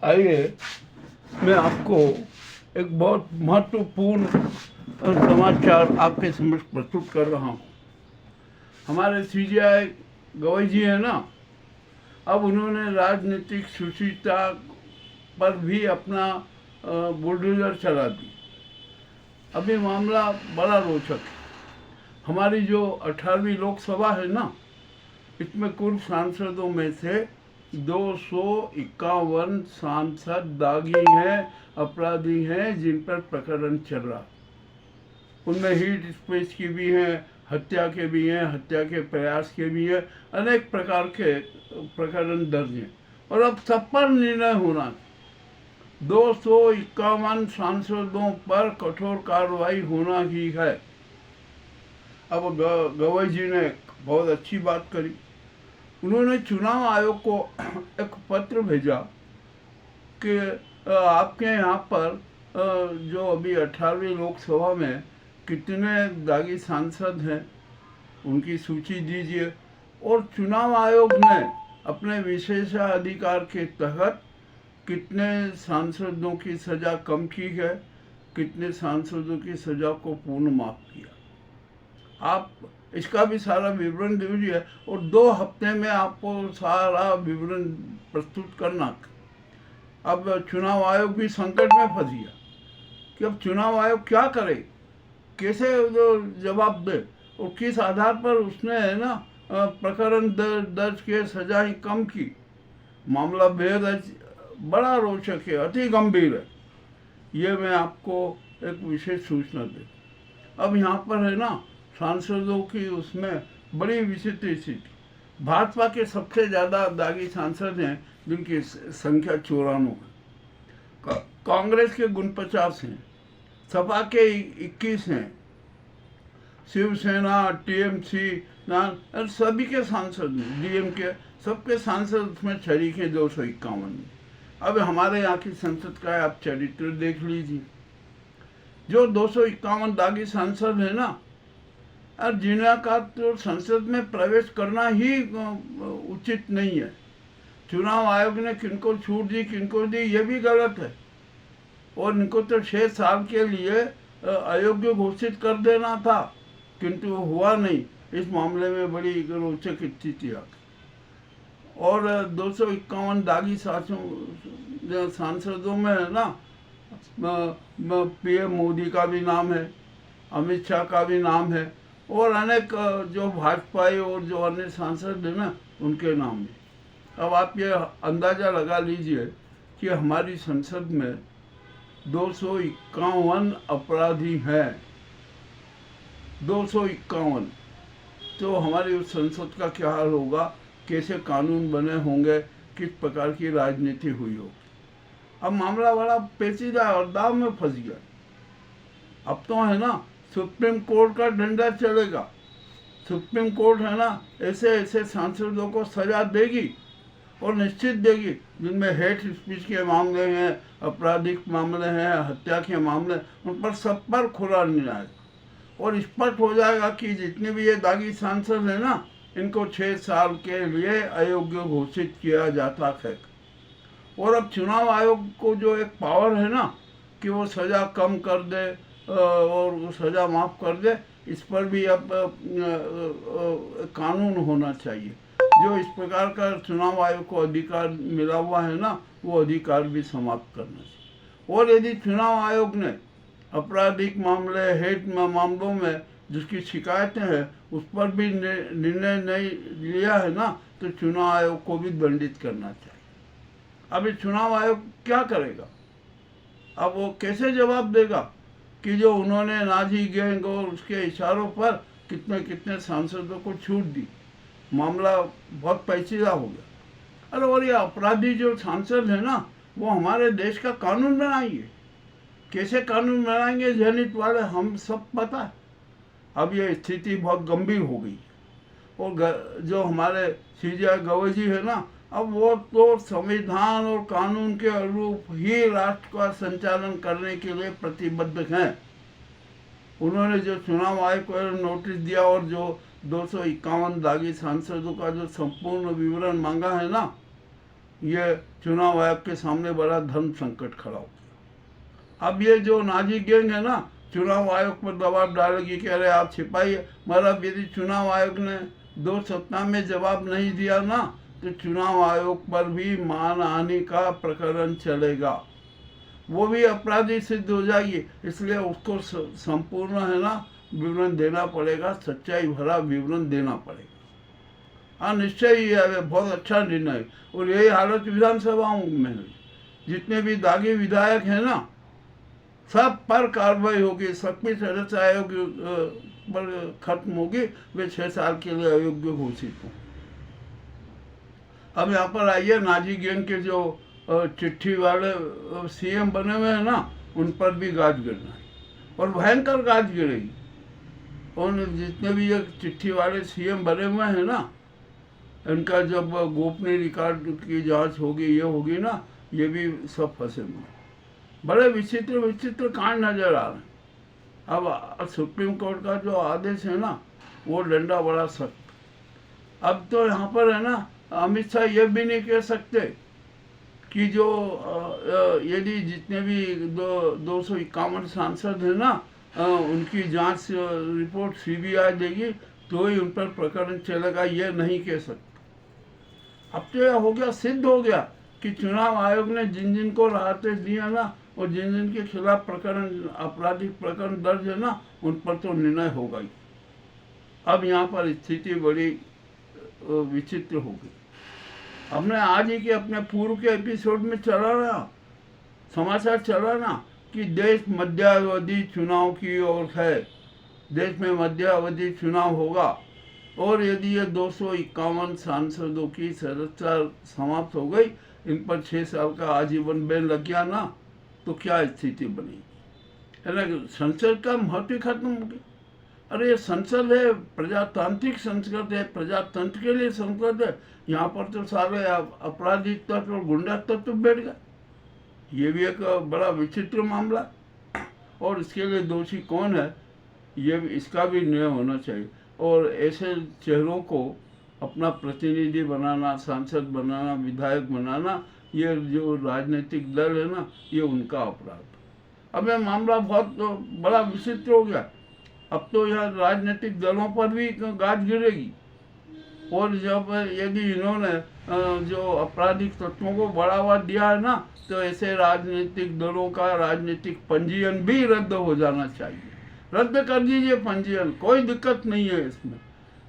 आइए, मैं आपको एक बहुत महत्वपूर्ण समाचार आपके समक्ष प्रस्तुत कर रहा हूँ। हमारे सीजीआई गवई जी है ना, अब उन्होंने राजनीतिक सुचिता पर भी अपना बुलडोजर चला दी। अभी मामला बड़ा रोचक है। हमारी जो 18वीं लोकसभा है ना, इसमें कुल सांसदों में से 251 सांसद दागी हैं, अपराधी हैं, जिन पर प्रकरण चल रहा। उनमें हीट स्पीच की भी हैं, हत्या के भी हैं, हत्या के प्रयास के भी हैं, अनेक प्रकार के प्रकरण दर्ज हैं। और अब सब पर निर्णय होना। 251 सांसदों पर कठोर कार्रवाई होना ही है। अब गवई जी ने बहुत अच्छी बात करी। उन्होंने चुनाव आयोग को एक पत्र भेजा कि आपके यहाँ पर जो अभी 18वीं लोकसभा में कितने दागी सांसद हैं, उनकी सूची दीजिए। और चुनाव आयोग ने अपने विशेषाधिकार के तहत कितने सांसदों की सज़ा कम की है, कितने सांसदों की सज़ा को पूर्ण माफ़ किया। आप इसका भी सारा विवरण दीजिए और 2 हफ्ते में आपको सारा विवरण प्रस्तुत करना। अब चुनाव आयोग भी संकट में फंस गया कि अब चुनाव आयोग क्या करे, कैसे जवाब दे और किस आधार पर उसने है ना प्रकरण दर्ज किए, सजाएं कम की। मामला बेहद बड़ा रोचक है, अति गंभीर है। ये मैं आपको एक विशेष सूचना दे। अब यहाँ पर है ना सांसदों की उसमें बड़ी विचित्र स्थिति। भाजपा के सबसे ज़्यादा दागी सांसद हैं, जिनकी संख्या 94 है। कांग्रेस के 49 हैं, सपा के 21 हैं, शिवसेना, टीएमसी सभी के सांसद हैं, डीएम के सबके सांसद उसमें शरीक हैं 251 में। अब हमारे यहाँ की संसद का आप चरित्र देख लीजिए। जो 251 दागी सांसद है ना, और जिनका तो संसद में प्रवेश करना ही उचित नहीं है। चुनाव आयोग ने किनको छूट दी, किनको दी, ये भी गलत है। और इनको तो 6 साल के लिए अयोग्य घोषित कर देना था, किंतु हुआ नहीं। इस मामले में बड़ी रोचक स्थिति आ। और 251 दागी सांसदों में है ना पीएम मोदी का भी नाम है, अमित शाह का भी नाम है, और अनेक जो भाजपाई और जो अन्य सांसद हैं ना, उनके नाम है। अब आप ये अंदाज़ा लगा लीजिए कि हमारी संसद में 251 अपराधी हैं। 251। तो हमारी उस संसद का क्या हाल होगा, कैसे कानून बने होंगे, किस प्रकार की राजनीति हुई हो। अब मामला बड़ा पेचीदा और दाव में फंस गया। अब तो है ना सुप्रीम कोर्ट का डंडा चलेगा। सुप्रीम कोर्ट है ना ऐसे ऐसे सांसदों को सजा देगी और निश्चित देगी, जिनमें हेट स्पीच के मामले हैं, आपराधिक मामले हैं, हत्या के मामले, उन पर सब पर खुला न्याय। और स्पष्ट हो जाएगा कि जितने भी ये दागी सांसद हैं ना, इनको 6 साल के लिए अयोग्य घोषित किया जाता है। और अब चुनाव आयोग को जो एक पावर है ना कि वो सज़ा कम कर दे और वो सज़ा माफ़ कर दे, इस पर भी अब कानून होना चाहिए। जो इस प्रकार का चुनाव आयोग को अधिकार मिला हुआ है ना, वो अधिकार भी समाप्त करना चाहिए। और यदि चुनाव आयोग ने आपराधिक मामले, हेट मामलों में जिसकी शिकायतें हैं, उस पर भी निर्णय नहीं लिया है ना, तो चुनाव आयोग को भी दंडित करना चाहिए। अब ये चुनाव आयोग क्या करेगा? अब वो कैसे जवाब देगा कि जो उन्होंने नाजी गैंग और उसके इशारों पर कितने कितने सांसदों को छूट दी। मामला बहुत पेचीदा हो गया। अरे और ये अपराधी जो सांसद है ना, वो हमारे देश का कानून बनाएंगे। कैसे कानून बनाएंगे जनहित वाले, हम सब पता है। अब ये स्थिति बहुत गंभीर हो गई। और जो हमारे सीजीआई गवई जी है ना, अब वो तो संविधान और कानून के अनुरूप ही राष्ट्र का संचालन करने के लिए प्रतिबद्ध हैं। उन्होंने जो चुनाव आयोग को नोटिस दिया और जो 251 दागी सांसदों का जो संपूर्ण विवरण मांगा है ना, ये चुनाव आयोग के सामने बड़ा धर्म संकट खड़ा हो गया। अब ये जो नाजी गैंग है ना, चुनाव आयोग पर दबाव डालेगी कि अरे आप छिपाइए, मतलब यदि चुनाव आयोग ने 2 सप्ताह में जवाब नहीं दिया ना, तो चुनाव आयोग पर भी मानहानि का प्रकरण चलेगा, वो भी अपराधी सिद्ध हो जाएगी। इसलिए उसको संपूर्ण है ना विवरण देना पड़ेगा, सच्चाई भरा विवरण देना पड़ेगा। हाँ, निश्चय ही है, बहुत अच्छा निर्णय। और यही हालत विधानसभाओं में हुई। जितने भी दागी विधायक हैं ना, सब पर कार्रवाई होगी, सबकी सदस्य आयोग पर खत्म होगी, वे 6 साल के लिए अयोग्य घोषित हों। अब यहाँ पर आइए, नाजी गैंग के जो चिट्ठी वाले सीएम बने हुए हैं ना, उन पर भी गाज गिरना है, और भयंकर गाज गिरेगी। और जितने भी ये चिट्ठी वाले सीएम बने हुए हैं ना, इनका जब गोपनीय रिकॉर्ड की जांच होगी, ये होगी ना, ये भी सब फंसेंगे। बड़े विचित्र विचित्र कांड नजर आ रहे हैं। अब सुप्रीम कोर्ट का जो आदेश है ना, वो डंडा बड़ा सख्त। अब तो यहाँ पर है ना, अमित शाह ये भी नहीं कह सकते कि जो यदि जितने भी 251 सांसद हैं ना, उनकी जांच रिपोर्ट सीबीआई देगी तो ही उन पर प्रकरण चलेगा, ये नहीं कह सकते। अब तो यह हो गया, सिद्ध हो गया कि चुनाव आयोग ने जिन जिन को राहतें दी है ना, और जिन जिन के खिलाफ प्रकरण, आपराधिक प्रकरण दर्ज है ना, उन पर तो निर्णय होगा ही। अब यहाँ पर स्थिति बड़ी विचित्र हो गई। हमने आज ही के अपने पूर्व के एपिसोड में चला ना, समाचार चला ना, कि देश मध्यावधि चुनाव की ओर है। देश में मध्यावधि चुनाव होगा, और यदि ये 251 सांसदों की सदस्यता समाप्त हो गई, इन पर 6 साल का आजीवन बैन लग गया ना, तो क्या स्थिति बनेगी? है ना, संसद का महत्व खत्म हो गया। अरे ये संसद है, प्रजातांत्रिक संसद है, प्रजातंत्र के लिए संसद है। यहाँ पर तो सारे अपराधी तत्व और गुंडा तत्व बैठ गए। ये भी एक बड़ा विचित्र मामला, और इसके लिए दोषी कौन है, ये इसका भी निर्णय होना चाहिए। और ऐसे चेहरों को अपना प्रतिनिधि बनाना, सांसद बनाना, विधायक बनाना, ये जो राजनीतिक दल है ना, ये उनका अपराध। अब यह मामला बहुत बड़ा विचित्र हो गया। अब तो यह राजनीतिक दलों पर भी गाज गिरेगी। और जब यदि इन्होंने जो आपराधिक तत्वों को बढ़ावा दिया है ना, तो ऐसे राजनीतिक दलों का राजनीतिक पंजीयन भी रद्द हो जाना चाहिए। रद्द कर दीजिए पंजीयन, कोई दिक्कत नहीं है इसमें,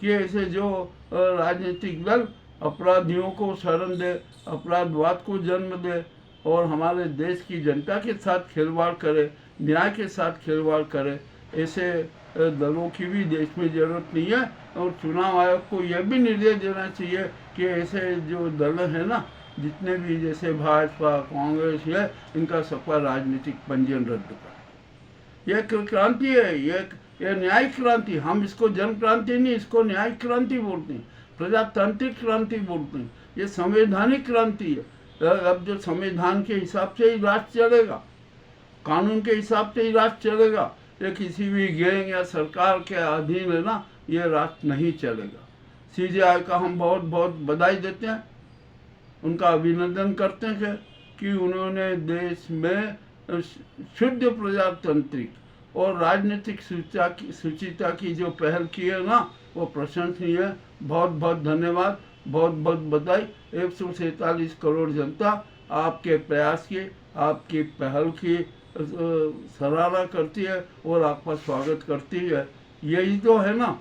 कि ऐसे जो राजनीतिक दल अपराधियों को शरण दे, अपराधवाद को जन्म दे, और हमारे देश की जनता के साथ खिलवाड़ करे, न्याय के साथ खिलवाड़ करे, ऐसे दलों की भी देश में जरूरत नहीं है। और चुनाव आयोग को यह भी निर्देश देना चाहिए कि ऐसे जो दल हैं ना, जितने भी, जैसे भाजपा, कांग्रेस है, इनका सबका राजनीतिक पंजीयन रद्द करें। यह क्रांति है, यह न्यायिक क्रांति। हम इसको जन क्रांति नहीं, इसको न्यायिक क्रांति बोलते हैं, प्रजातांत्रिक क्रांति बोलते हैं। ये संवैधानिक क्रांति है। अब जो संविधान के हिसाब से ही राष्ट्र चलेगा, कानून के हिसाब से ही राष्ट्र चलेगा। ये किसी भी गैंग या सरकार के अधीन है ना, ये राष्ट्र नहीं चलेगा। सीजेआई का हम बहुत बहुत बधाई देते हैं, उनका अभिनंदन करते हैं कि उन्होंने देश में शुद्ध प्रजातांत्रिक और राजनीतिक शुचिता की जो पहल की है ना, वो प्रशंसनीय है। बहुत बहुत धन्यवाद, बहुत बहुत बधाई। 147 करोड़ जनता आपके प्रयास की, आपकी पहल की सराहना करती है और आपका स्वागत करती है। यही तो है ना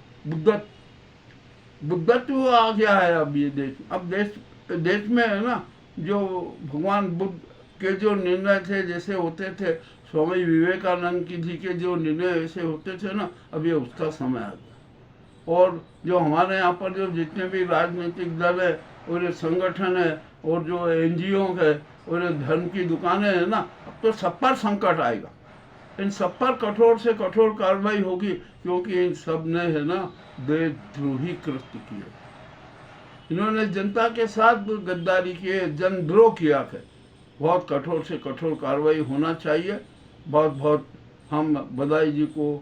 बुद्धत्व आ गया है अब ये देश। अब देश में है ना, जो भगवान बुद्ध के जो निर्णय थे, जैसे होते थे, स्वामी विवेकानंद जी के जो निर्णय ऐसे होते थे ना, अब ये उसका समय आ गया। और जो हमारे यहाँ पर जो जितने भी राजनीतिक दल है, और ये संगठन है, और जो एनजीओ है, और ये धर्म की दुकानें हैं ना, अब तो सब पर संकट आएगा। इन सब पर कठोर से कठोर कार्रवाई होगी, क्योंकि इन सब ने है ना देशद्रोही कृत्य किए। इन्होंने जनता के साथ गद्दारी किए, जनद्रोह किया है। बहुत कठोर से कठोर कार्रवाई होना चाहिए। बहुत बहुत हम बधाई जी को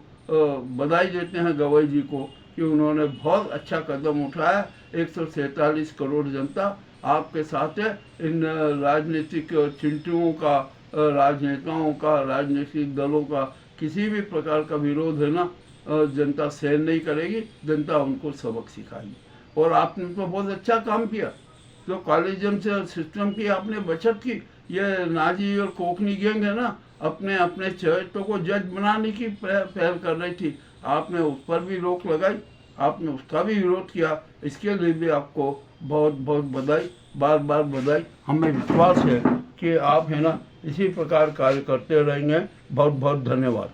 बधाई देते हैं, गवई जी को, कि उन्होंने बहुत अच्छा कदम उठाया। 147 करोड़ जनता आपके साथ है। इन राजनीतिक चिंटुओं का, राजनेताओं का, राजनीतिक दलों का किसी भी प्रकार का विरोध है ना, जनता सहन नहीं करेगी, जनता उनको सबक सिखाएगी। और आपने तो बहुत अच्छा काम किया, जो कॉलेजियम से सिस्टम की आपने बचत की। ये नाजी और कोकनी गैंग है ना, अपने अपने चहेतों को जज बनाने की पहल कर रही थी, आपने उस पर भी रोक लगाई, आपने उसका भी विरोध किया। इसके लिए भी आपको बहुत बहुत बधाई, बार बार बधाई। हमें विश्वास है कि आप है ना इसी प्रकार कार्य करते रहेंगे। बहुत बहुत धन्यवाद।